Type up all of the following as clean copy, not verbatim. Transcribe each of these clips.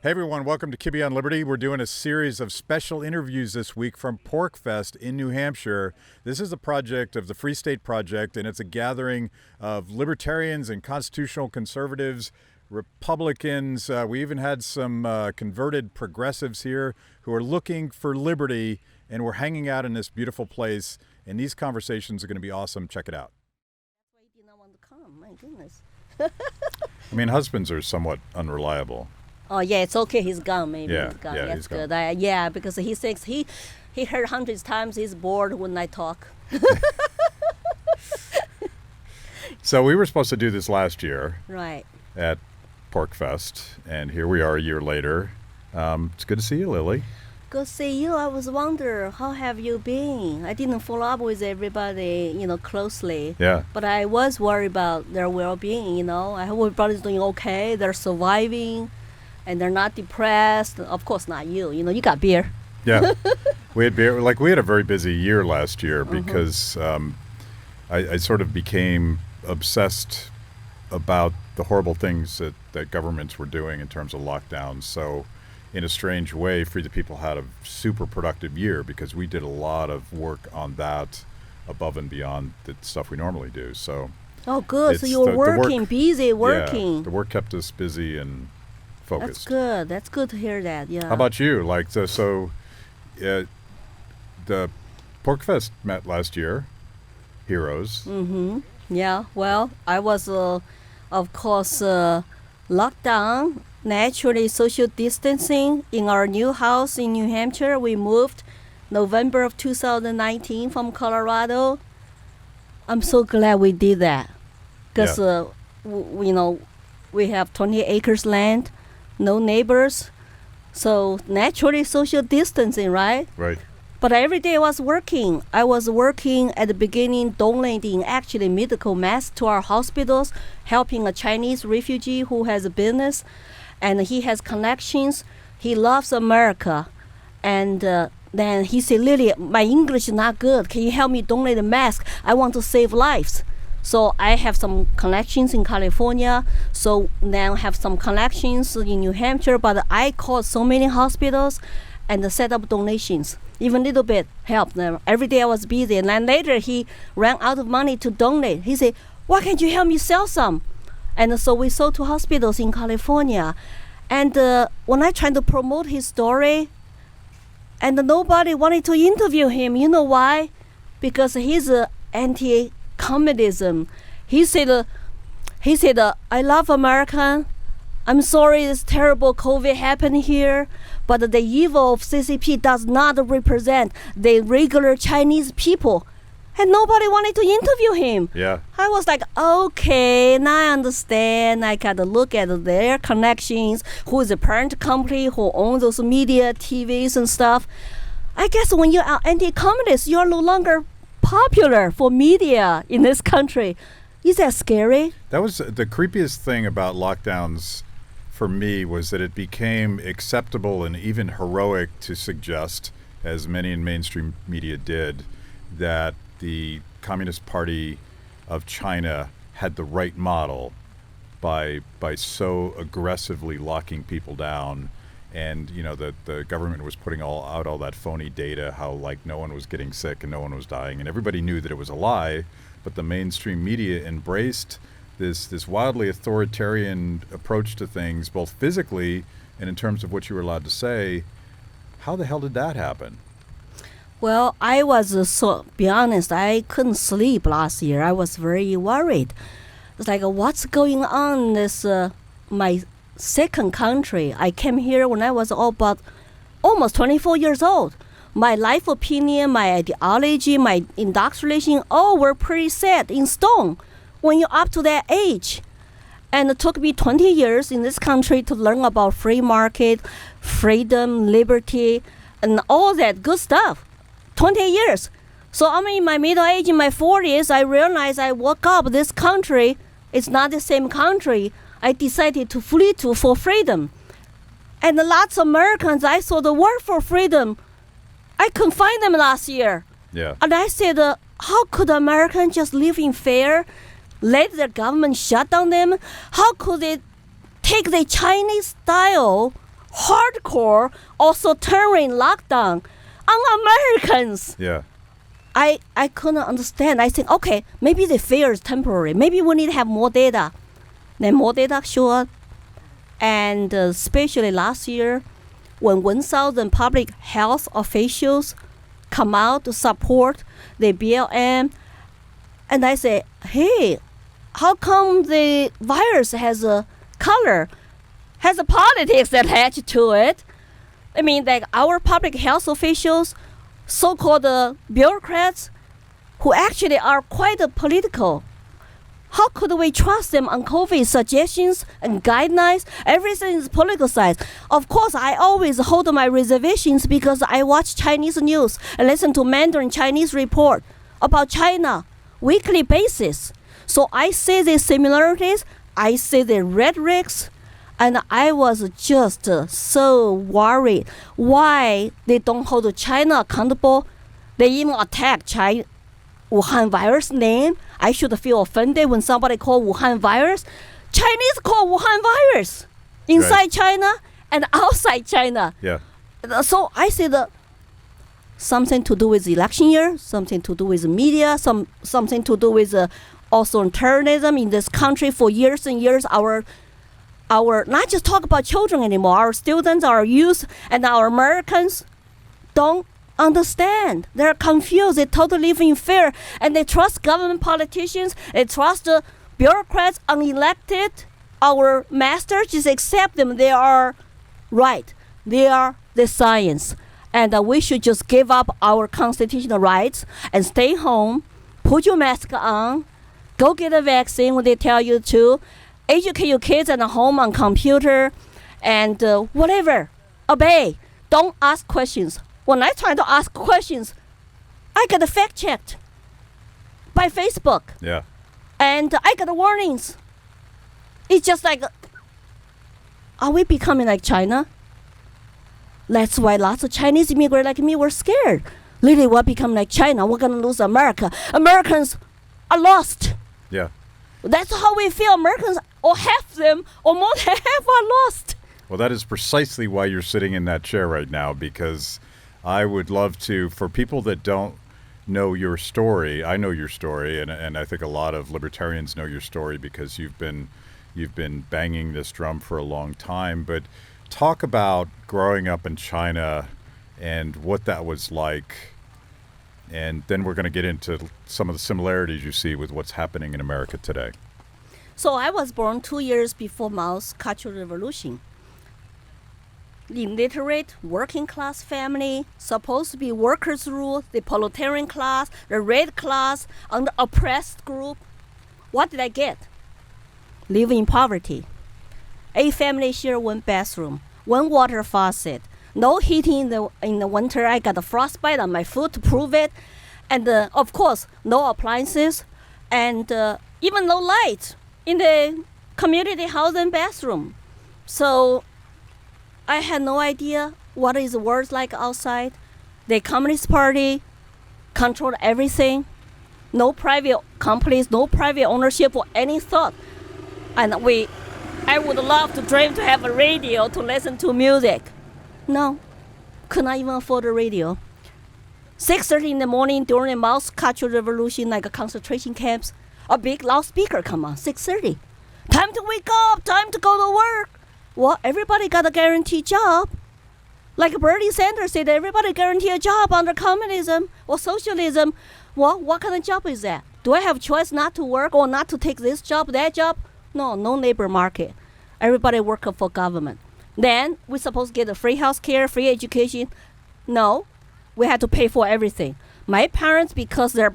Hey everyone, welcome to Kibbe on Liberty. We're doing a series of special interviews this week from PorcFest in New Hampshire. This is a project of the Free State Project, and it's a gathering of libertarians and constitutional conservatives, Republicans. We even had some converted progressives here who are looking for liberty, and we're hanging out in this beautiful place, and these conversations are going to be awesome. Check it out. That's why he did not want to come. My goodness. I mean, husbands are somewhat unreliable. Oh yeah, it's okay. He's gone. Maybe Yeah, he's gone. yeah, That's he's good. gone. Because he thinks he heard hundreds times. He's bored when I talk. So we were supposed to do this last year Right. at PorcFest, and here we are a year later. It's good to see you, Lily. Good to see you. I was wondering, how have you been? I didn't follow up with everybody, closely. Yeah. But I was worried about their well-being. I hope everybody's doing okay. They're surviving, and they're not depressed. Of course, not you. You got beer. Yeah. We had a very busy year last year because I sort of became obsessed about the horrible things that governments were doing in terms of lockdowns. So in a strange way, Free the People had a super productive year because we did a lot of work on that above and beyond the stuff we normally do. So Oh, good. So you were working, busy working. Yeah, the work kept us busy and focused. That's good. That's good to hear that. Yeah. How about you? The PorcFest met last year. Heroes. Yeah. Well, I was, of course, locked down. Naturally, social distancing in our new house in New Hampshire. We moved November of 2019 from Colorado. I'm so glad we did that because, we have 20 acres land, no neighbors. So naturally, social distancing, right? Right. But every day I was working. I was working at the beginning, donating actually medical masks to our hospitals, helping a Chinese refugee who has a business, and he has connections. He loves America. And then he said, Lily, my English is not good. Can you help me donate a mask? I want to save lives. So I have some connections in California. So now have some connections in New Hampshire. But I called so many hospitals and set up donations. Even a little bit helped them. Every day I was busy. And then later he ran out of money to donate. He said, why can't you help me sell some? And so we sold to hospitals in California. And when I tried to promote his story, and nobody wanted to interview him. You know why? Because he's anti-communism. He said, I love America. I'm sorry this terrible COVID happened here, but the evil of CCP does not represent the regular Chinese people. And nobody wanted to interview him. Yeah. I was like, okay, now I understand. I got to look at their connections, who is the parent company, who owns those media, TVs and stuff. I guess when you are anti-communist, you are no longer popular for media in this country. Is that scary? That was the creepiest thing about lockdowns for me, was that it became acceptable and even heroic to suggest, as many in mainstream media did, that the Communist Party of China had the right model by so aggressively locking people down. And the government was putting all that phony data, how no one was getting sick and no one was dying, and everybody knew that it was a lie. But the mainstream media embraced this wildly authoritarian approach to things, both physically and in terms of what you were allowed to say. How the hell did that happen? Well, I was, be honest, I couldn't sleep last year. I was very worried. It's like, what's going on in this, my second country? I came here when I was about almost 24 years old. My life opinion, my ideology, my indoctrination, all were pretty set in stone when you're up to that age. And it took me 20 years in this country to learn about free market, freedom, liberty, and all that good stuff. 20 years. So I'm in my middle age, in my 40s, I realized I woke up this country. It's not the same country I decided to flee to for freedom. And lots of Americans, I saw the word for freedom. I couldn't find them last year. Yeah. And I said, how could Americans just live in fear, let their government shut down them? How could they take the Chinese style hardcore authoritarian lockdown on Americans. Yeah. I couldn't understand. I think, okay, maybe the fear is temporary. Maybe we need to have more data. Then more data show up. And especially last year, when 1,000 public health officials come out to support the BLM, and I say, hey, how come the virus has a color, has a politics attached to it? I mean, like our public health officials, so-called bureaucrats, who actually are quite political. How could we trust them on COVID suggestions and guidelines? Everything is politicized. Of course, I always hold my reservations because I watch Chinese news and listen to Mandarin Chinese report about China weekly basis. So I see the similarities, I see the rhetorics, and I was just so worried why they don't hold China accountable. They even attack China. Wuhan virus name. I should feel offended when somebody call Wuhan virus. Chinese call Wuhan virus inside Right. China and outside China. Yeah. So I see something to do with election year, something to do with media, something to do with authoritarianism in this country for years and years. Our not just talk about children anymore. Our students, our youth, and our Americans don't understand. They're confused. They totally live in fear, and they trust government politicians. They trust the bureaucrats, unelected. Our masters just accept them. They are right. They are the science, and we should just give up our constitutional rights and stay home. Put your mask on. Go get a vaccine when they tell you to. Educate your kids at home on computer, and whatever. Obey. Don't ask questions. When I try to ask questions, I get fact checked by Facebook. Yeah. And I get warnings. It's just like, are we becoming like China? That's why lots of Chinese immigrants like me were scared. Lily, we're becoming like China. We're going to lose America. Americans are lost. Yeah. That's how we feel. Americans, or half them, or more than half are lost. Well, that is precisely why you're sitting in that chair right now, because I would love to, for people that don't know your story, I know your story, and I think a lot of libertarians know your story because you've been banging this drum for a long time. But talk about growing up in China and what that was like, and then we're going to get into some of the similarities you see with what's happening in America today. So I was born 2 years before Mao's Cultural Revolution. Illiterate, working class family, supposed to be workers' rule, the proletarian class, the red class, and the oppressed group. What did I get? Live in poverty. A family share one bathroom, one water faucet, no heating in the winter. I got a frostbite on my foot to prove it. And of course, no appliances, and even no light in the community housing bathroom. So I had no idea what is the world like outside. The Communist Party controlled everything. No private companies, no private ownership or any thought. And I would love to dream to have a radio to listen to music. No, could not even afford a radio. 6:30 in the morning during the Mao's Cultural Revolution, like a concentration camps, a big loudspeaker come on, 6:30. Time to wake up, time to go to work. Well, everybody got a guaranteed job. Like Bernie Sanders said, everybody guarantee a job under communism or socialism. Well, what kind of job is that? Do I have choice not to work or not to take this job, that job? No labor market. Everybody work for government. Then we're supposed to get a free health care, free education. No, we had to pay for everything. My parents, because they're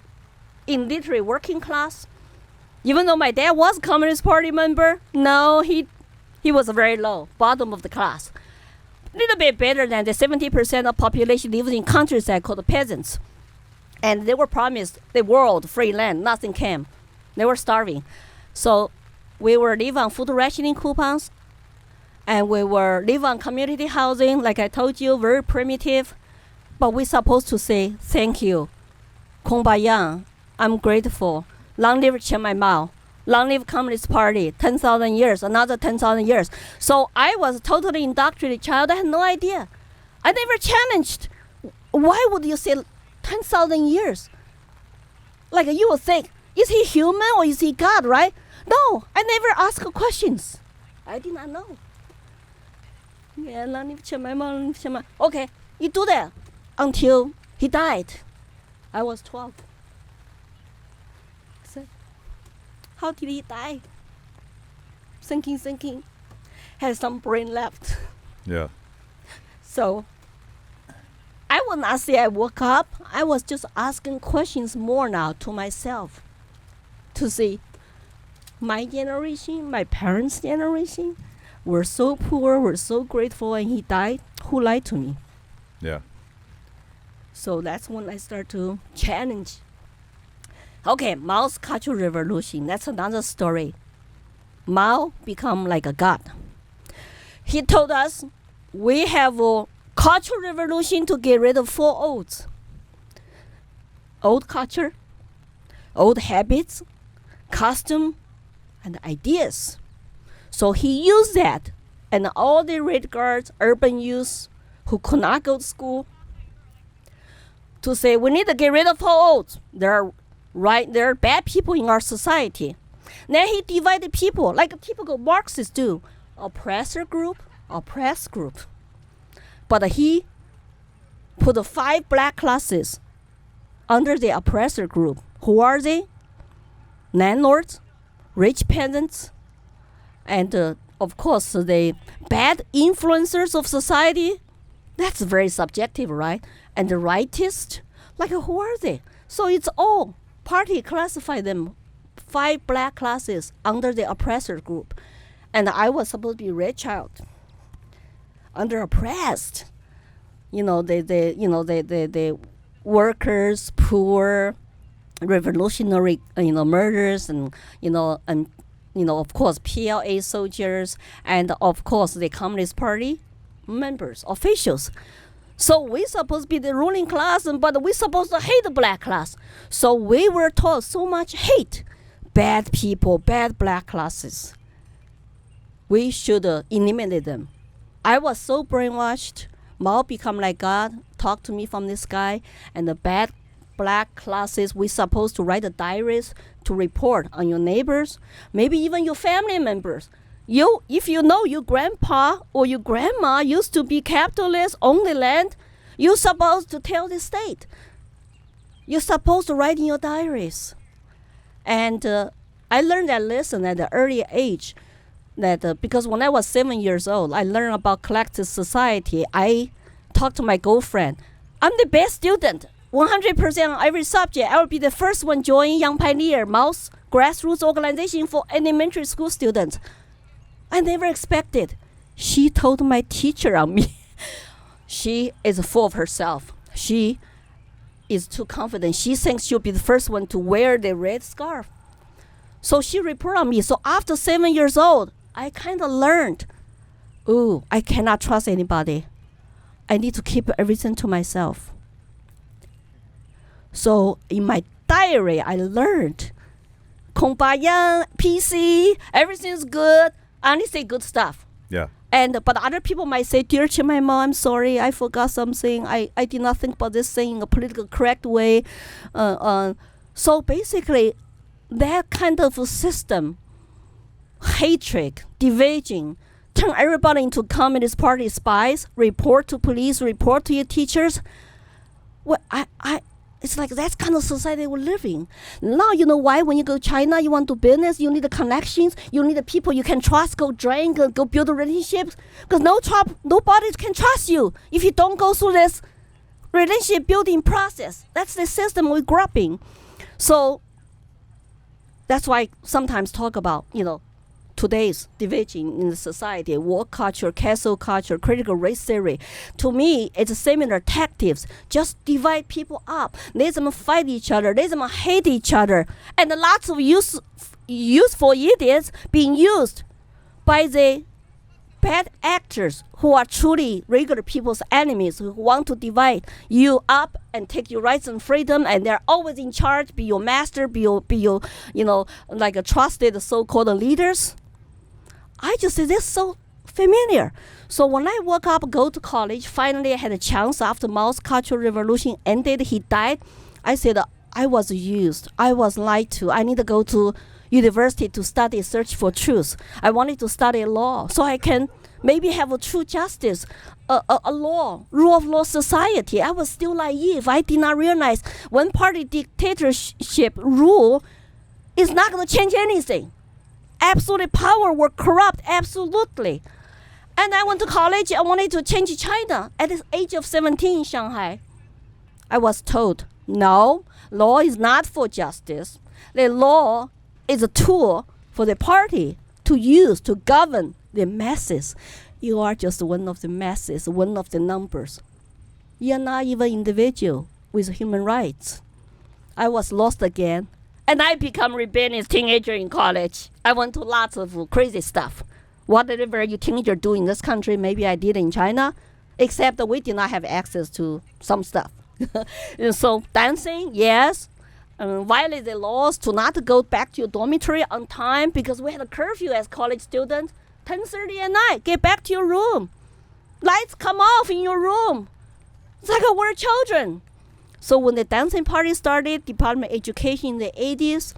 illiterate working class, even though my dad was a Communist Party member, no, he was very low, bottom of the class. A little bit better than the 70% of population lives in countryside called the peasants. And they were promised the world, free land, nothing came. They were starving. So we were live on food rationing coupons, and we were live on community housing, like I told you, very primitive. But we're supposed to say, thank you, kumbaya, I'm grateful, long live Chiang Mai Mao. Long live Communist Party, 10,000 years, another 10,000 years. So I was totally indoctrinated child. I had no idea. I never challenged. Why would you say 10,000 years? Like you would think, is he human or is he God, right? No, I never asked questions. I did not know. Yeah, long live Chiang Mai. Okay, you do that until he died. I was 12. So, how did he die? Thinking. Had some brain left. Yeah. So, I will not say I woke up. I was just asking questions more now to myself to see my generation, my parents' generation, were so poor, were so grateful, and he died. Who lied to me? Yeah. So that's when I start to challenge. Okay, Mao's Cultural Revolution. That's another story. Mao become like a god. He told us we have a cultural revolution to get rid of 4 olds. Old culture, old habits, custom, and ideas. So he used that, and all the red guards, urban youth who could not go to school, to say we need to get rid of all olds. There are bad people in our society. Then he divided people like a typical Marxist do: oppressor group, oppressed group. But he put the 5 black classes under the oppressor group. Who are they? Landlords, rich peasants, and of course the bad influencers of society. That's very subjective, right? And the rightists, like who are they? So it's all party classify them 5 black classes under the oppressor group, and I was supposed to be red child, under oppressed. The workers, poor, revolutionary, murders, and of course PLA soldiers, and of course the Communist Party members, officials. So we're supposed to be the ruling class, but we're supposed to hate the black class. So we were taught so much hate, bad people, bad black classes. We should eliminate them. I was so brainwashed. Mao become like God, talk to me from the sky, and the bad black classes, we're supposed to write a diaries to report on your neighbors, maybe even your family members. If you know your grandpa or your grandma used to be capitalist, own the land, you're supposed to tell the state. You're supposed to write in your diaries. And I learned that lesson at an early age, that because when I was 7 years old, I learned about collective society. I talked to my girlfriend. I'm the best student, 100% on every subject. I will be the first one joining Young Pioneer, Mao's grassroots organization for elementary school students. I never expected. She told my teacher on me. She is full of herself. She is too confident. She thinks she'll be the first one to wear the red scarf. So she reported on me. So after 7 years old, I kind of learned, I cannot trust anybody. I need to keep everything to myself. So in my diary, I learned, kumbaya, PC, everything's good. I only say good stuff. Yeah. But other people might say, dear Chiang Mai Mom, I'm sorry, I forgot something. I did not think about this thing in a political correct way. So basically, that kind of a system, hatred, division, turn everybody into Communist Party spies, report to police, report to your teachers. Well, it's like that's kind of society we're living. Now you know why when you go to China, you want to do business, you need the connections, you need the people you can trust, go drink, go build relationships. Because nobody can trust you if you don't go through this relationship building process. That's the system we grew up in. So that's why I sometimes talk about, today's division in the society, work culture, castle culture, critical race theory. To me, it's similar tactics. Just divide people up. Let them fight each other. Let them hate each other. And lots of useful idiots being used by the bad actors who are truly regular people's enemies who want to divide you up and take your rights and freedom, and they're always in charge, be your master, be your like a trusted so-called leaders. I just say this so familiar. So when I woke up, go to college, finally I had a chance after Mao's Cultural Revolution ended, he died. I said, I was used. I was lied to. I need to go to university to study, search for truth. I wanted to study law so I can maybe have a true justice, a law, rule of law society. I was still naive. I did not realize one-party dictatorship rule is not going to change anything. Absolute power will corrupt, absolutely. And I went to college. I wanted to change China at the age of 17 in Shanghai. I was told, no, law is not for justice. The law is a tool for the party to use to govern the masses. You are just one of the masses, one of the numbers. You are not even individual with human rights. I was lost again. And I become rebellious teenager in college. I went to lots of crazy stuff. Whatever you teenager do in this country, maybe I did in China, except that we did not have access to some stuff. And so dancing, yes. Violate the laws to not go back to your dormitory on time because we had a curfew as college students. 10:30 at night, get back to your room. Lights come off in your room. It's like we're children. So when the dancing party started, Department of Education in the 80s,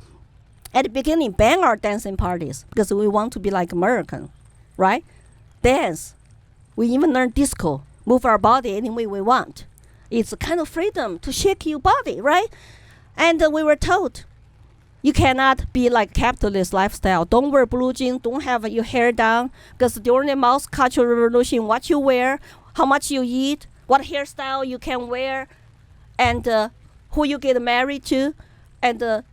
at the beginning, banned our dancing parties because we want to be like American, right? Dance. We even learn disco, move our body any way we want. It's a kind of freedom to shake your body, right? And we were told, you cannot be like capitalist lifestyle. Don't wear blue jeans. Don't have your hair down. Because during the Mao's Cultural Revolution, what you wear, how much you eat, what hairstyle you can wear, and who you get married to, and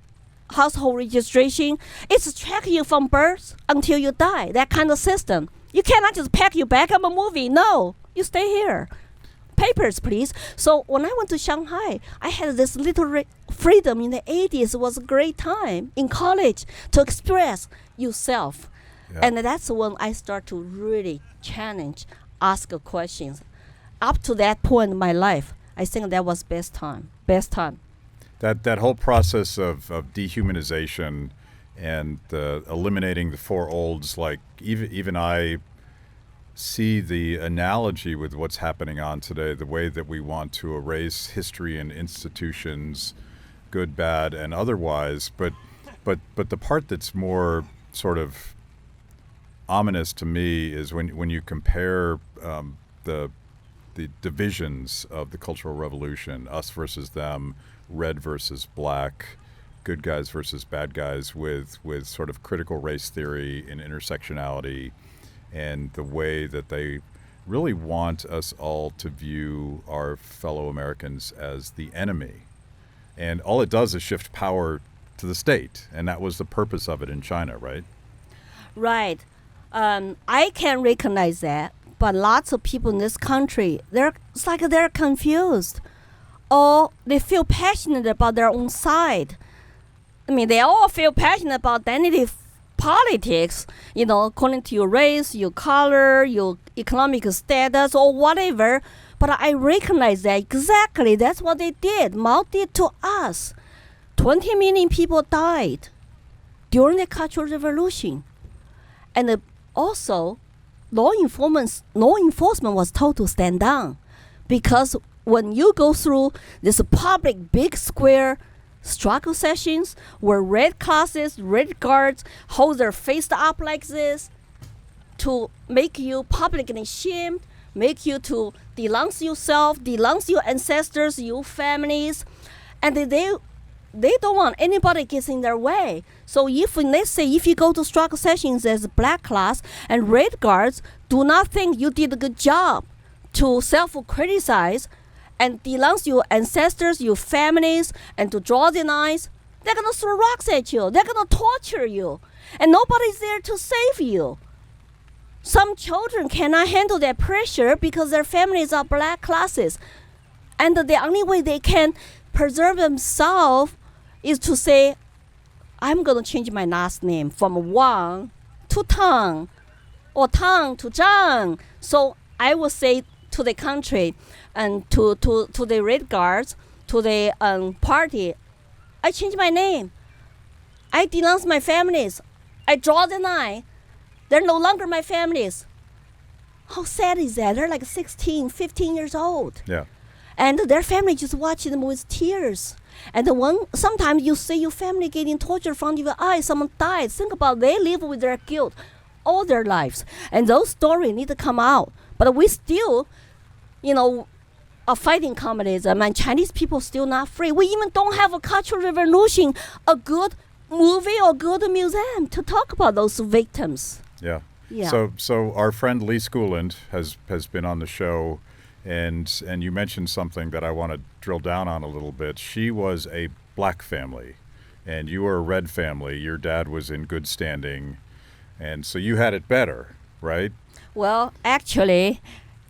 household registration, it's tracking you from birth until you die. That kind of system. You cannot just pack you back on a movie. No, you stay here. Papers, please. So when I went to Shanghai, I had this little freedom in the 80s. It was a great time in college to express yourself. Yeah. And that's when I start to really challenge, ask questions. Up to that point in my life, I think that was best time. That whole process of dehumanization and eliminating the four olds, like even I see the analogy with what's happening on today, the way that we want to erase history and institutions, good, bad, and otherwise. But the part that's more sort of ominous to me is when you compare the divisions of the Cultural Revolution, us versus them, red versus black, good guys versus bad guys, with sort of critical race theory and intersectionality, and the way that they really want us all to view our fellow Americans as the enemy. And all it does is shift power to the state, and that was the purpose of it in China, right? Right. I can recognize that, but lots of people in this country, it's like they're confused, or they feel passionate about their own side. I mean, they all feel passionate about identity politics, according to your race, your color, your economic status, or whatever. But I recognize that exactly that's what they did. Mao did to us. 20 million people died during the Cultural Revolution. And also, law enforcement was told to stand down, because when you go through this public big square struggle sessions where red crosses, red guards hold their face up like this to make you publicly shamed, make you to denounce yourself, denounce your ancestors, your families, and they don't want anybody gets in their way. So if you go to struggle sessions as black class and red guards do not think you did a good job to self-criticize and denounce your ancestors, your families, and to draw the lines, they're going to throw rocks at you. They're going to torture you. And nobody's there to save you. Some children cannot handle that pressure because their families are black classes. And the only way they can preserve themselves is to say, I'm going to change my last name from Wang to Tang. or Tang to Zhang. So I would say to the country and to the Red Guards, to the party, I changed my name. I denounce my families. I draw the line. They're no longer my families. How sad is that? They're like 16, 15 years old. Yeah. And their family just watching them with tears. And sometimes you see your family getting tortured in front of your eyes. Someone died. Think about they live with their guilt all their lives. And those stories need to come out. But we still, are fighting communism, and Chinese people still not free. We even don't have a cultural revolution, a good movie or good museum to talk about those victims. Yeah. Yeah. So our friend Lee Schooland has been on the show, and you mentioned something that I want to drill down on a little bit. She was a black family, and you were a red family. Your dad was in good standing, and so you had it better, right? Well, actually,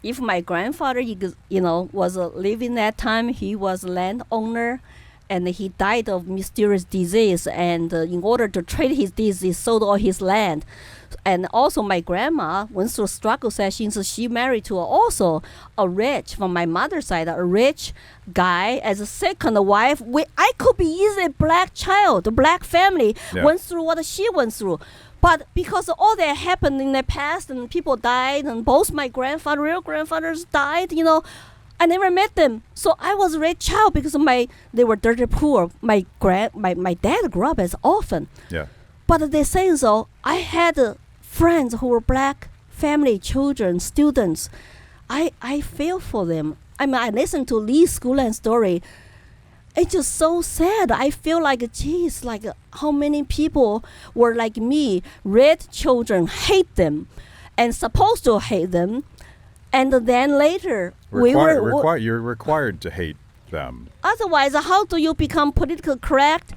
if my grandfather, was living that time, he was a landowner, and he died of mysterious disease. And in order to treat his disease, he sold all his land. And also, my grandma went through struggle sessions. She married to also from my mother's side, a rich guy as a second wife. I could be easily a black child, a black family, went through what she went through. But because all that happened in the past and people died and both my real grandfathers died, I never met them. So I was a red child because they were dirty poor. My dad grew up as orphan. Yeah. But they say so. I had friends who were black family, children, students. I feel for them. I listened to Lee Schooland's story. It's just so sad. I feel like, geez, like how many people were like me, red children, hate them, and supposed to hate them, and then later you're required to hate them. Otherwise, how do you become politically correct?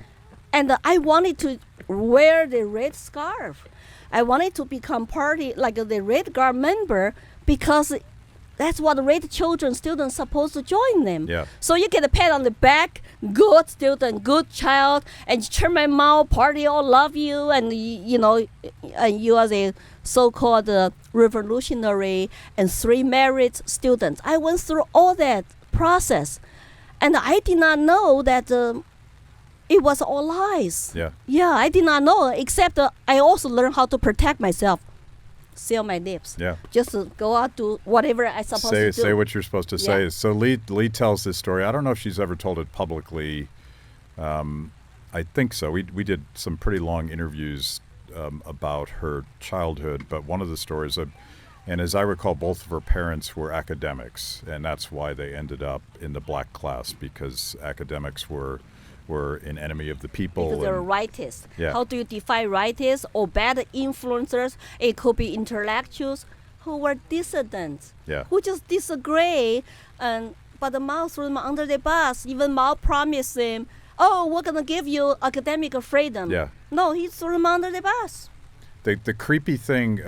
And I wanted to wear the red scarf. I wanted to become party like the Red Guard member because that's what red children, students supposed to join them. Yeah. So you get a pat on the back, good student, good child, and you turn my mouth, party, all love you, and you are the so-called revolutionary and 3 merit students. I went through all that process, and I did not know that it was all lies. Yeah. Yeah, I did not know, except I also learned how to protect myself. Seal my lips. Yeah. Just go out, do whatever I supposed to do. Say what you're supposed to say. Yeah. So Lee tells this story. I don't know if she's ever told it publicly. I think so. We did some pretty long interviews about her childhood, but one of the stories, and as I recall, both of her parents were academics, and that's why they ended up in the black class, because academics were an enemy of the people. Because they're rightists. Yeah. How do you define rightists or bad influencers? It could be intellectuals who were dissidents, who just disagree, but the Mao threw them under the bus. Even Mao promised them, we're going to give you academic freedom. Yeah. No, he threw them under the bus. The creepy thing,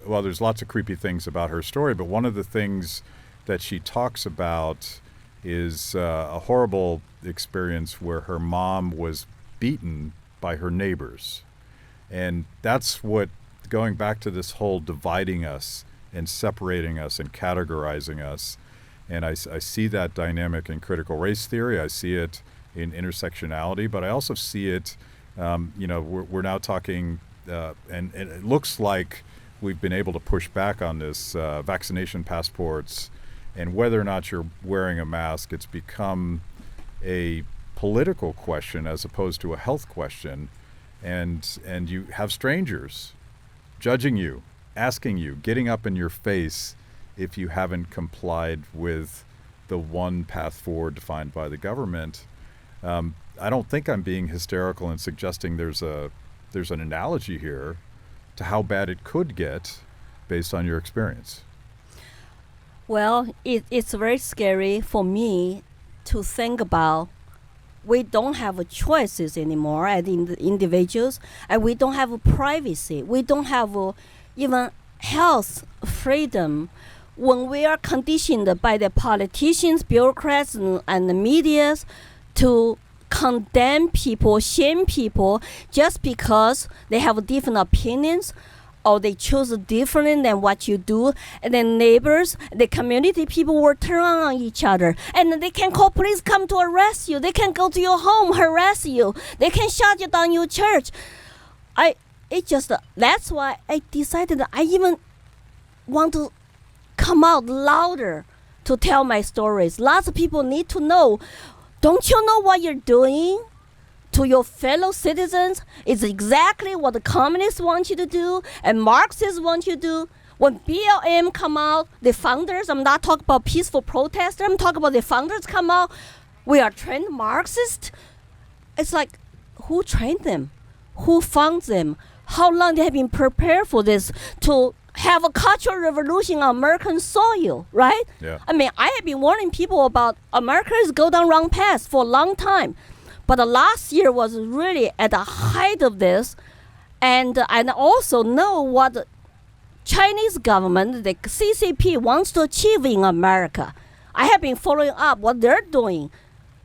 there's lots of creepy things about her story, but one of the things that she talks about is a horrible experience where her mom was beaten by her neighbors. And that's what, going back to this whole dividing us and separating us and categorizing us, and I see that dynamic in critical race theory. I see it in intersectionality, but I also see it, we're now talking, and it looks like we've been able to push back on this, vaccination passports, and whether or not you're wearing a mask. It's become a political question as opposed to a health question, and you have strangers judging you, asking you, getting up in your face if you haven't complied with the one path forward defined by the government. I don't think I'm being hysterical in suggesting there's an analogy here to how bad it could get based on your experience. Well, it's very scary for me to think about. We don't have choices anymore as individuals, and we don't have privacy. We don't have even health freedom when we are conditioned by the politicians, bureaucrats, and the media to condemn people, shame people just because they have different opinions. or they choose different than what you do, and then neighbors, the community people will turn on each other, and they can call police come to arrest you. They can go to your home, harass you. They can shut you down your church. That's why I decided that I even want to come out louder to tell my stories. Lots of people need to know. Don't you know what you're doing to your fellow citizens? It's exactly what the communists want you to do and Marxists want you to do. When BLM come out, the founders, I'm not talking about peaceful protesters, I'm talking about the founders come out, we are trained Marxists. It's like, who trained them? Who found them? How long they have been prepared for this to have a cultural revolution on American soil, right? Yeah. I mean, I have been warning people about America is go down wrong path for a long time. But the last year was really at the height of this. And I also know what the Chinese government, the CCP, wants to achieve in America. I have been following up what they're doing.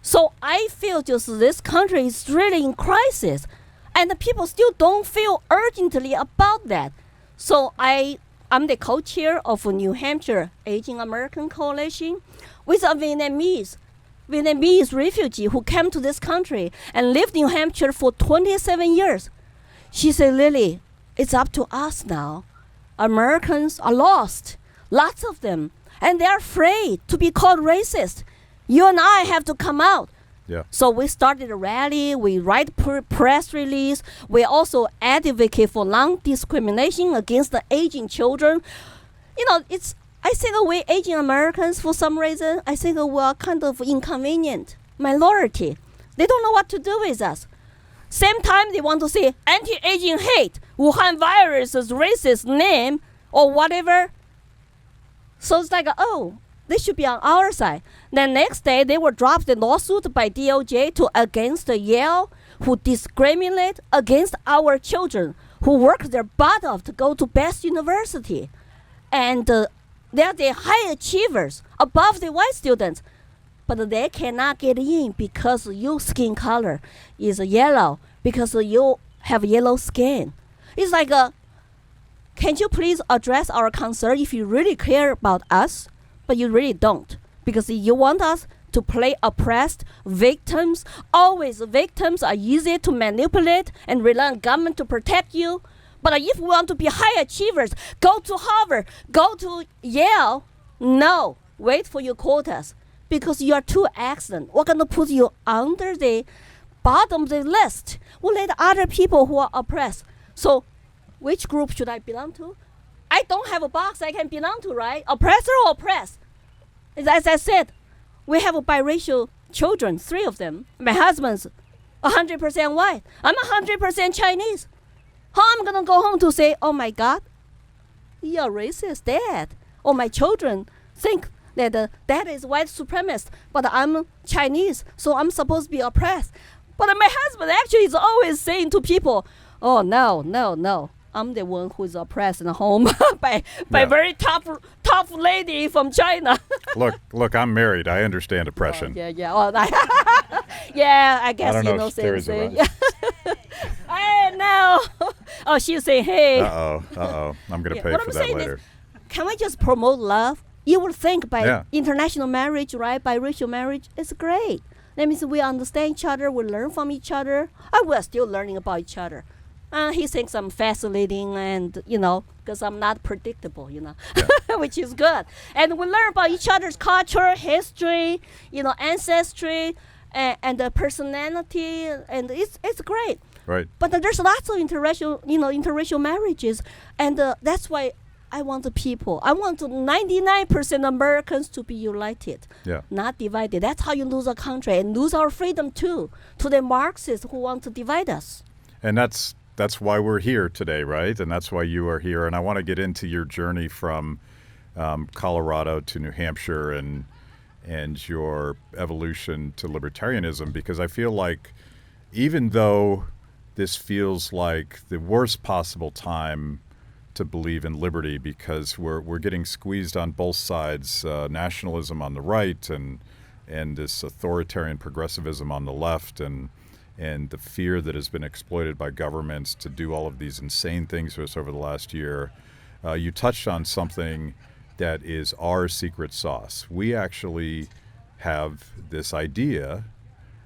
So I feel just this country is really in crisis. And the people still don't feel urgently about that. So I'm the co-chair of a New Hampshire Asian American Coalition with a Vietnamese refugee who came to this country and lived in New Hampshire for 27 years. She said, Lily, it's up to us now. Americans are lost, lots of them, and they're afraid to be called racist. You and I have to come out. Yeah. So we started a rally, we write press release, we also advocate for non-discrimination against the Asian children. You know, I think we Asian Americans, for some reason, I think we are kind of inconvenient minority. They don't know what to do with us. Same time, they want to say anti-Asian hate, Wuhan virus is racist name, or whatever. So it's like, oh, they should be on our side. Then next day, they will drop the lawsuit by DOJ against Yale, who discriminate against our children, who work their butt off to go to best university. And they are the high achievers above the white students. But they cannot get in because your skin color is yellow, because you have yellow skin. It's like, can you please address our concern if you really care about us? But you really don't, because you want us to play oppressed victims. Always victims are easy to manipulate and rely on government to protect you. But if we want to be high achievers, go to Harvard, go to Yale. No, wait for your quotas, because you are too excellent. We're going to put you under the bottom of the list. We'll let other people who are oppressed. So which group should I belong to? I don't have a box I can belong to, right? Oppressor or oppressed? As I said, we have biracial children, 3 of them. My husband's 100% white. I'm 100% Chinese. How am I going to go home to say, oh my God, you're racist, Dad? Or my children think that Dad is white supremacist, but I'm Chinese, so I'm supposed to be oppressed. But my husband actually is always saying to people, oh, no. I'm the one who is oppressed in the home by very tough lady from China. Look, I'm married. I understand oppression. Oh, yeah. Oh, yeah, I guess I don't you know know if Terry's same thing. around. I know. Oh, she's saying, hey. Uh-oh. I'm going to pay what for I'm that saying later. Is, can we just promote love? You would think by international marriage, right? Biracial marriage, it's great. That means we understand each other, we learn from each other, and we're still learning about each other. He thinks I'm fascinating and, because I'm not predictable, which is good. And we learn about each other's culture, history, ancestry, and the personality, and it's great. Right. But there's lots of interracial marriages, and that's why I want the people. I want 99% Americans to be united, not divided. That's how you lose a country and lose our freedom too, to the Marxists who want to divide us. And that's why we're here today, right? And that's why you are here. And I want to get into your journey from Colorado to New Hampshire and your evolution to libertarianism, because I feel like even though this feels like the worst possible time to believe in liberty, because we're getting squeezed on both sides, nationalism on the right and this authoritarian progressivism on the left, and and the fear that has been exploited by governments to do all of these insane things to us over the last year, you touched on something that is our secret sauce. We actually have this idea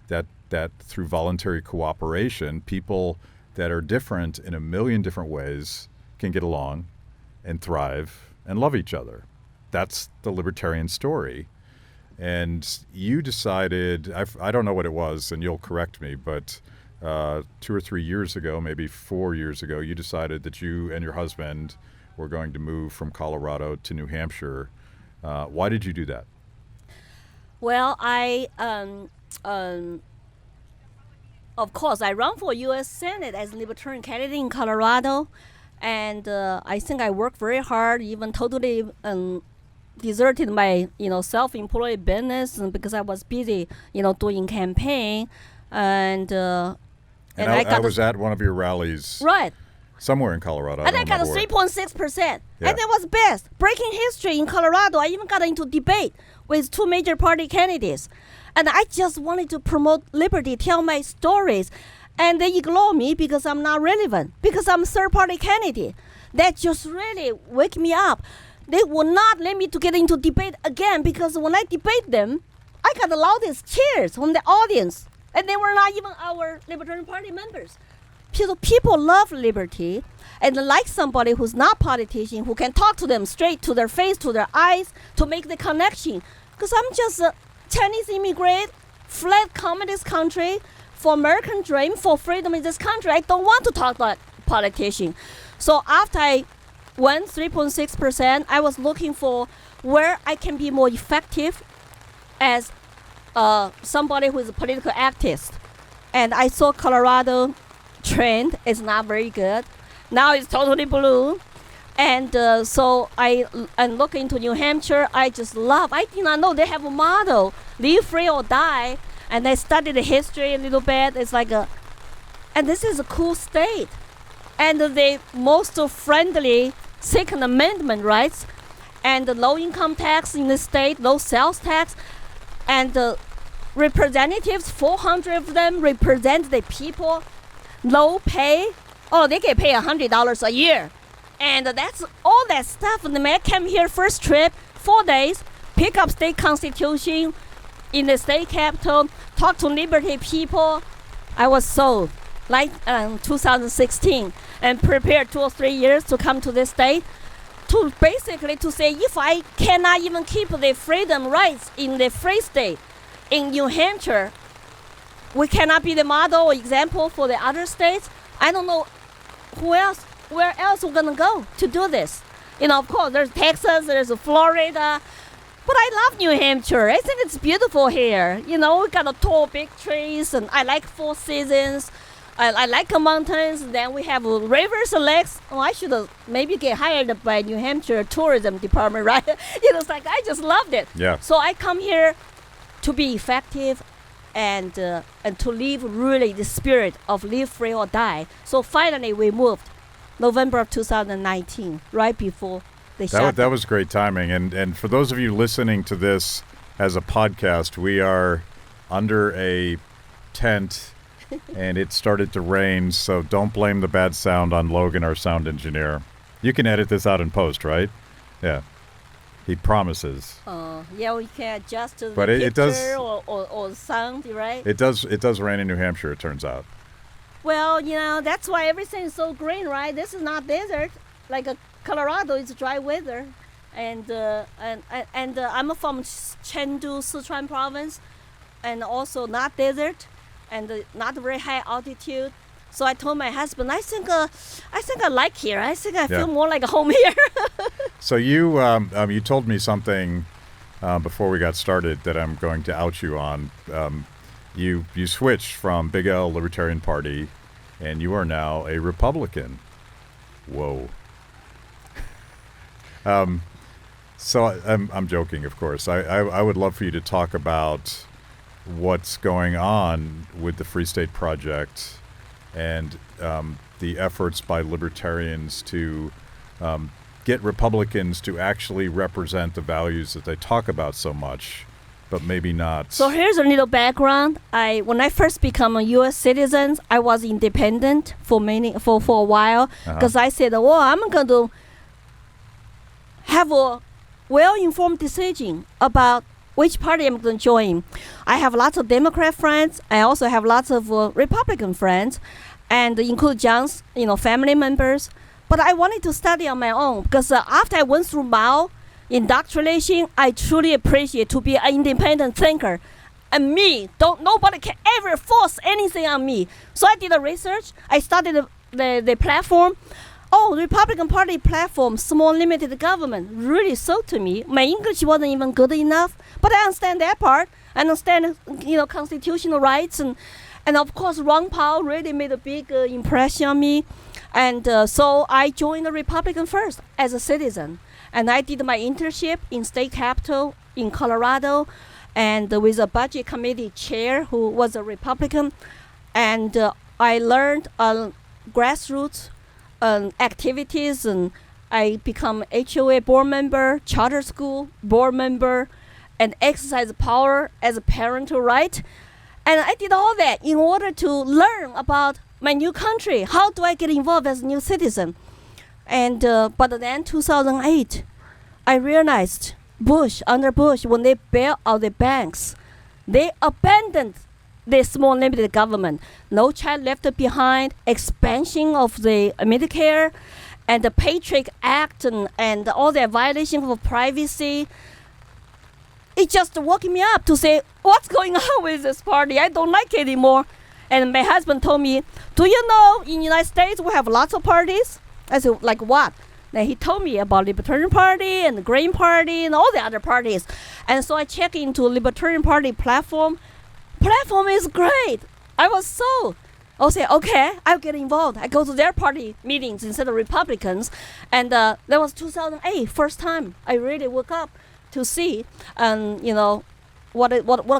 that through voluntary cooperation, people that are different in a million different ways can get along and thrive and love each other. That's the libertarian story. And you decided, I don't know what it was, and you'll correct me, but 2 or 3 years ago, maybe 4 years ago, you decided that you and your husband were going to move from Colorado to New Hampshire. Why did you do that? Well, of course, I run for U.S. Senate as Libertarian candidate in Colorado, and I think I worked very hard, even totally deserted my self-employed business because I was busy doing campaign, and I was at one of your rallies, right, somewhere in Colorado, and I got a 3.6%, and that was best, breaking history in Colorado. I even got into debate with 2 major party candidates. And I just wanted to promote liberty, tell my stories. And they ignore me because I'm not relevant, because I'm a third-party candidate. That just really wake me up. They will not let me to get into debate again because when I debate them, I got the loudest cheers from the audience. And they were not even our Libertarian Party members. People love liberty and like somebody who's not politician, who can talk to them straight to their face, to their eyes, to make the connection. Because I'm just Chinese immigrant, fled communist country, for American dream, for freedom in this country. I don't want to talk about politician. So after I won 3.6%, I was looking for where I can be more effective as somebody who is a political activist. And I saw Colorado trend is not very good. Now it's totally blue. And so I look into New Hampshire. I just love. I did not know they have a motto: "Live free or die." And I studied the history a little bit. It's like and this is a cool state, and the most friendly Second Amendment rights, and the low income tax in the state, low sales tax, and the representatives, 400 of them represent the people, low pay. Oh, they get paid $100 a year. And that's all that stuff. And the man came here first trip, 4 days, pick up state constitution in the state capitol, talk to liberty people. I was sold, like 2016, and prepared 2 or 3 years to come to this state to basically to say, if I cannot even keep the freedom rights in the free state, in New Hampshire, we cannot be the model or example for the other states. I don't know where else we're gonna go to do this. Of course, there's Texas, there's Florida, but I love New Hampshire. I think it's beautiful here. We got a tall, big trees, and I like 4 seasons. I like the mountains. Then we have rivers and lakes. Oh, I should maybe get hired by New Hampshire tourism department, right? It's like I just loved it. Yeah. So I come here to be effective and to live really the spirit of live free or die. So finally we moved November of 2019, right before the shutdown. That was great timing. And for those of you listening to this as a podcast, we are under a tent and it started to rain, so don't blame the bad sound on Logan, our sound engineer. You can edit this out in post, right? Yeah. He promises. Yeah, we can adjust to the But it does, or sound, right? It does rain in New Hampshire, it turns out. Well, that's why everything is so green, right? This is not desert. Like Colorado is dry weather. And I'm from Chengdu, Sichuan province, and also not desert and not very high altitude. So I told my husband, I think I like here. I think I feel more like a home here. So you told me something before we got started that I'm going to out you on. You switched from Big L Libertarian Party, and you are now a Republican. Whoa. So I'm joking, of course. I would love for you to talk about what's going on with the Free State Project and the efforts by libertarians to get Republicans to actually represent the values that they talk about so much but maybe not. So here's a little background. When I first became a U.S. citizen, I was independent for a while because I said, well, I'm going to have a well-informed decision about which party I'm going to join. I have lots of Democrat friends. I also have lots of Republican friends, and include John's, family members. But I wanted to study on my own because after I went through Mao indoctrination, I truly appreciate to be an independent thinker. And nobody can ever force anything on me. So I did the research. I studied the platform. Oh, Republican Party platform, small limited government, really sold to me. My English wasn't even good enough, but I understand that part. I understand, constitutional rights, and of course, Ron Paul really made a big impression on me. And so I joined the Republican first as a citizen. And I did my internship in state capitol in Colorado, and with a budget committee chair who was a Republican. And I learned grassroots activities, and I become HOA board member, charter school board member, and exercise power as a parental right. And I did all that in order to learn about my new country. How do I get involved as a new citizen? And but then 2008, I realized under Bush, when they bailed out the banks, they abandoned the small limited government. No child left behind, expansion of the Medicare, and the Patriot Act, and all the violation of privacy. It just woke me up to say, what's going on with this party? I don't like it anymore. And my husband told me, do you know in the United States we have lots of parties? I said, like what? Then he told me about Libertarian Party and the Green Party and all the other parties. And so I checked into Libertarian Party platform. Platform is great. I say, okay, I'll get involved. I go to their party meetings instead of Republicans. And that was 2008, first time I really woke up to see, what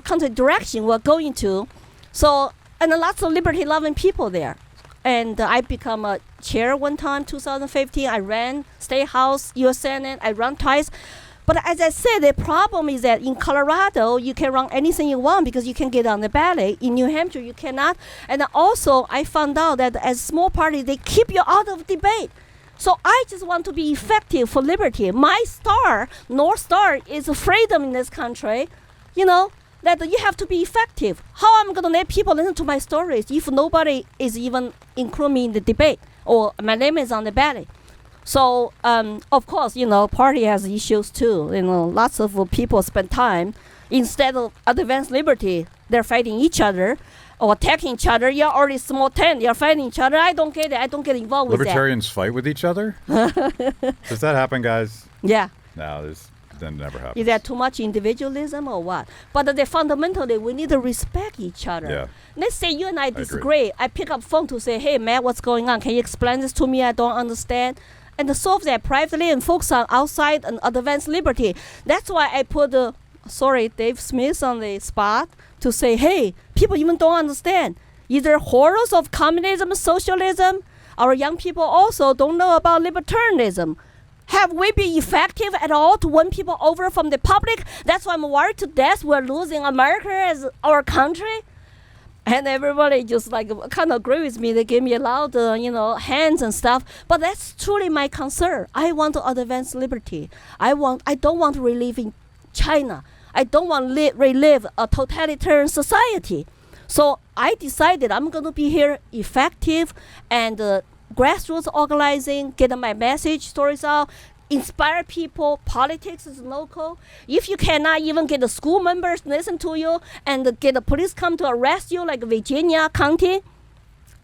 kind of direction we're going to. So, and lots of liberty-loving people there. And I become a chair one time, 2015. I ran State House, U.S. Senate. I ran twice. But as I said, the problem is that in Colorado, you can run anything you want because you can get on the ballot. In New Hampshire, you cannot. And also, I found out that as small parties, they keep you out of debate. So I just want to be effective for liberty. My North Star, is freedom in this country. That you have to be effective. How am I going to let people listen to my stories if nobody is even including me in the debate or my name is on the ballot? So, of course, party has issues too. Lots of people spend time, instead of advance liberty, they're fighting each other or attacking each other. You're already small tent, you're fighting each other. I don't get it. I don't get involved with that. Libertarians fight with each other? Does that happen, guys? Yeah. No, that never happens. Is that too much individualism or what? But fundamentally, we need to respect each other. Yeah. Let's say you and I disagree. I pick up phone to say, hey, Matt, what's going on? Can you explain this to me? I don't understand. And solve that privately and focus on outside and advance liberty. That's why I put, Dave Smith on the spot to say, hey, people even don't understand. Either horrors of communism, socialism. Our young people also don't know about libertarianism. Have we been effective at all to win people over from the public? That's why I'm worried to death we're losing America as our country. And everybody just kind of agree with me. They give me a loud, hands and stuff. But that's truly my concern. I want to advance liberty. I don't want to relive in China. I don't want to relive a totalitarian society. So I decided I'm going to be here effective and grassroots organizing, get my message, stories out, inspire people. Politics is local. If you cannot even get the school members listen to you and get the police come to arrest you like Virginia County,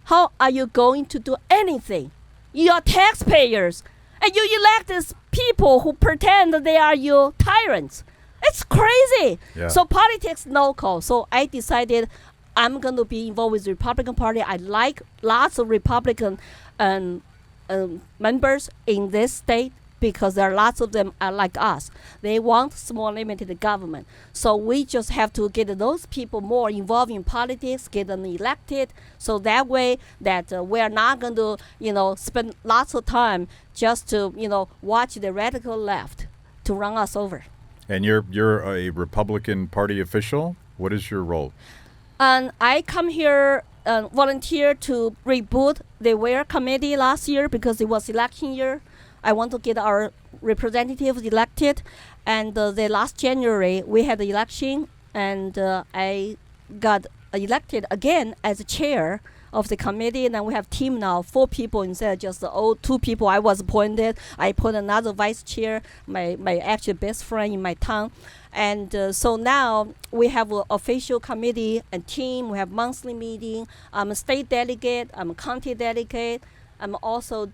how are you going to do anything? You are taxpayers, and you elect these people who pretend that they are your tyrants. It's crazy. Yeah. So politics local. So I decided I'm going to be involved with the Republican Party. I like lots of Republican members in this state because there are lots of them are like us. They want small limited government. So we just have to get those people more involved in politics, get them elected, so that way that we're not going to, spend lots of time just to, watch the radical left to run us over. And you're a Republican Party official? What is your role? And I come here volunteer to reboot the WARE committee last year because it was election year. I want to get our representatives elected. And the last January, we had the election, and I got elected again as chair of the committee. And then we have team now, 4 people instead of just the 2 people I was appointed. I put another vice chair, my actual best friend in my town. And so now we have an official committee and team. We have monthly meeting. I'm a state delegate. I'm a county delegate. I'm also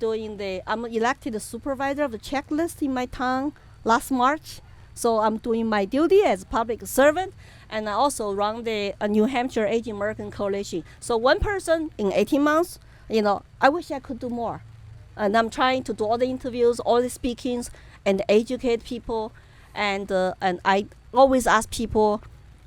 I'm elected the supervisor of the checklist in my town last March. So I'm doing my duty as a public servant. And I also run the New Hampshire Asian American Coalition. So one person in 18 months, I wish I could do more. And I'm trying to do all the interviews, all the speakings, and educate people. And I always ask people,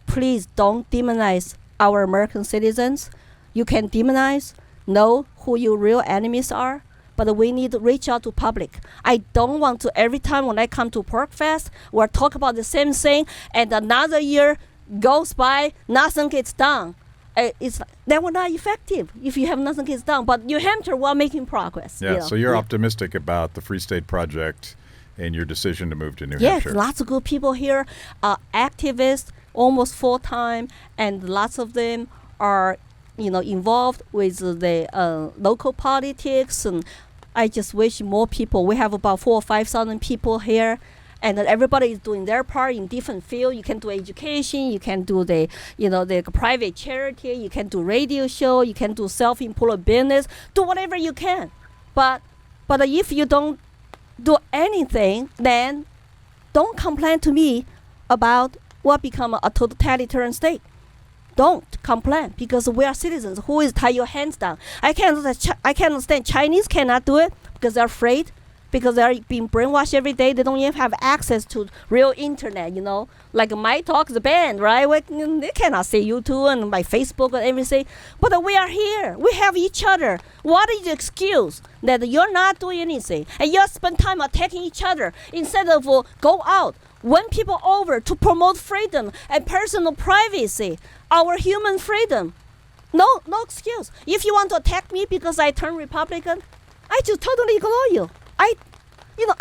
please don't demonize our American citizens. You can demonize, know who your real enemies are, but we need to reach out to public. I don't want to, every time when I come to PorcFest, we'll talk about the same thing, and another year goes by, nothing gets done. That was not effective if you have nothing gets done. But New Hampshire, we're making progress. Yeah, so you're optimistic about the Free State Project and your decision to move to New Hampshire. Yes, lots of good people here, activists, almost full-time, and lots of them are, involved with the local politics. And I just wish more people. We have about 4,000 or 5,000 people here, and everybody is doing their part in different fields. You can do education, you can do the private charity, you can do radio show, you can do self-employed business, do whatever you can. But if you don't do anything, then don't complain to me about what become a totalitarian state. Don't complain, because we are citizens. Who is tie your hands down? I can't understand Chinese cannot do it because they're afraid, because they're being brainwashed every day. They don't even have access to real internet, Like my talk is banned, right? They cannot see YouTube and my Facebook and everything. But we are here. We have each other. What is the excuse that you're not doing anything and you spend time attacking each other instead of go out, win people over to promote freedom and personal privacy, our human freedom? No excuse. If you want to attack me because I turn Republican, I just totally ignore you. I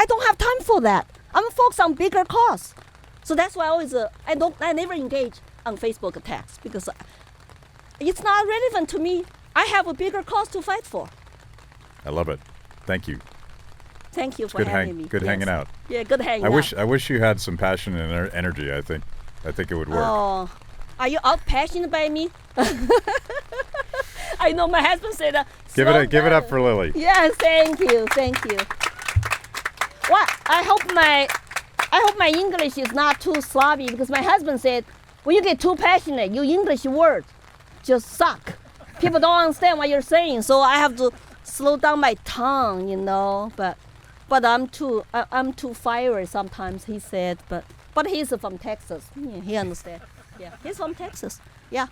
don't have time for that. I'm focused on bigger cause. So that's why I always I never engage on Facebook attacks, because it's not relevant to me. I have a bigger cause to fight for. I love it. Thank you. Thank you for having me. Good hanging out. Yeah, good hanging out. I wish you had some passion and energy. I think it would work. Oh, are you out passionate by me? I know my husband said that. Give it up for Lily. Yes, thank you. Well, I hope my English is not too sloppy, because my husband said, when you get too passionate, your English words just suck. People don't understand what you're saying, so I have to slow down my tongue, But I'm too fiery sometimes, he said. But he's from Texas. Yeah, he understands. Yeah, he's from Texas. Yeah,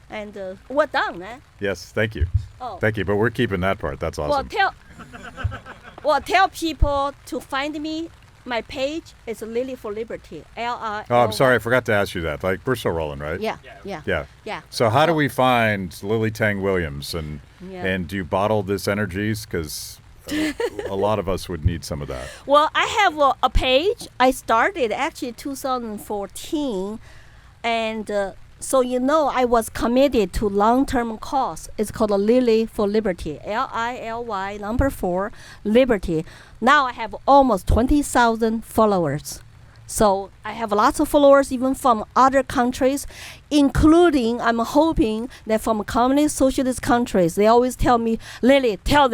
and we're done, man. Yes, thank you. Oh. Thank you. But we're keeping that part. That's awesome. Tell people to find me. My page is Lily for Liberty. Lily. Oh, I'm sorry. I forgot to ask you that. Like, we're still rolling, right? Yeah. So how do we find Lily Tang Williams? And do you bottle this energies? Because a lot of us would need some of that. Well, I have a page. I started actually 2014. And so I was committed to long-term cause. It's called Lily for Liberty, Lily 4 Liberty. Now I have almost 20,000 followers. So I have lots of followers even from other countries, including, I'm hoping that from communist socialist countries. They always tell me, Lily, tell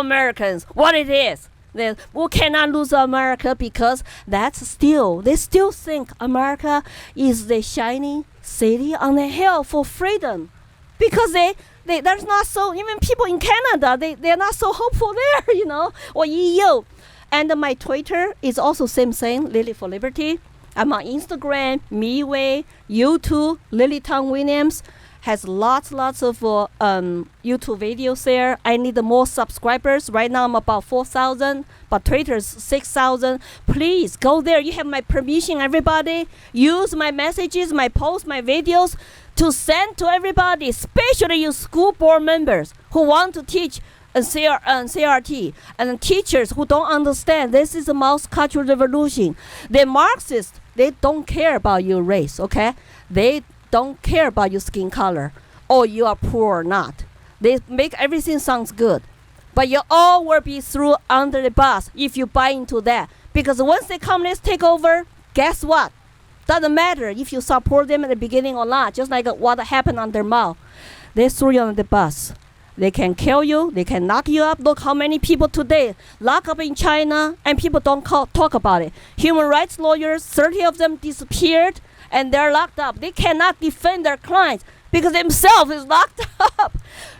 Americans what it is. That we cannot lose America, because they still think America is the shining city on the hill for freedom, because there's not so, even people in Canada, they're not so hopeful there, or EU. And my Twitter is also same thing, Lily for Liberty. I'm on Instagram, MeWe, YouTube, Lily Tang Williams. has lots of YouTube videos there. I need more subscribers. Right now I'm about 4,000, but Twitter's 6,000. Please go there. You have my permission, everybody. Use my messages, my posts, my videos to send to everybody, especially you school board members who want to teach CRT, and teachers who don't understand this is a mass cultural revolution. The Marxists, they don't care about your race, okay? They don't care about your skin color or you are poor or not. They make everything sounds good. But you all will be thrown under the bus if you buy into that. Because once the communists take over, guess what? Doesn't matter if you support them at the beginning or not, just like what happened under Mao. They threw you on the bus. They can kill you. They can knock you up. Look how many people today lock up in China and people don't talk about it. Human rights lawyers, 30 of them disappeared and they're locked up. They cannot defend their clients because themselves is locked up.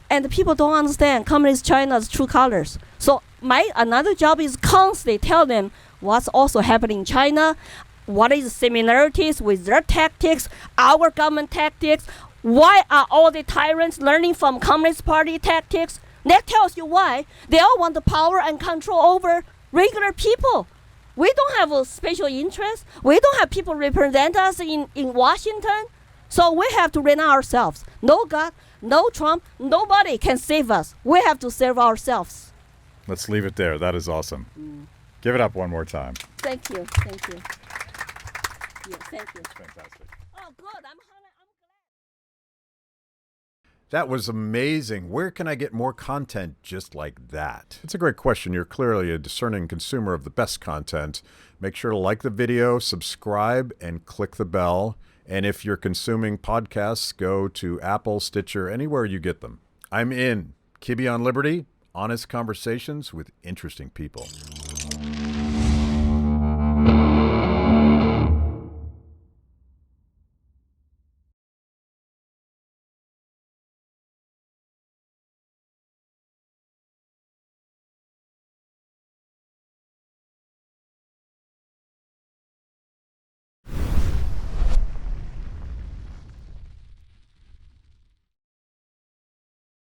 And the people don't understand communist China's true colors. So my another job is constantly tell them what's also happening in China, what is the similarities with their tactics, our government tactics. Why are all the tyrants learning from Communist Party tactics? That tells you why. They all want the power and control over regular people. We don't have a special interest. We don't have people represent us in Washington. So we have to run ourselves. No God, no Trump, nobody can save us. We have to save ourselves. Let's leave it there. That is awesome. Give it up one more time. Thank you. Thank you. Yeah, thank you. Fantastic. Oh, good. I'm glad. That was amazing. Where can I get more content just like that? It's a great question. You're clearly a discerning consumer of the best content. Make sure to like the video, subscribe, and click the bell. And if you're consuming podcasts, go to Apple, Stitcher, anywhere you get them. I'm in. Kibbe on Liberty, honest conversations with interesting people.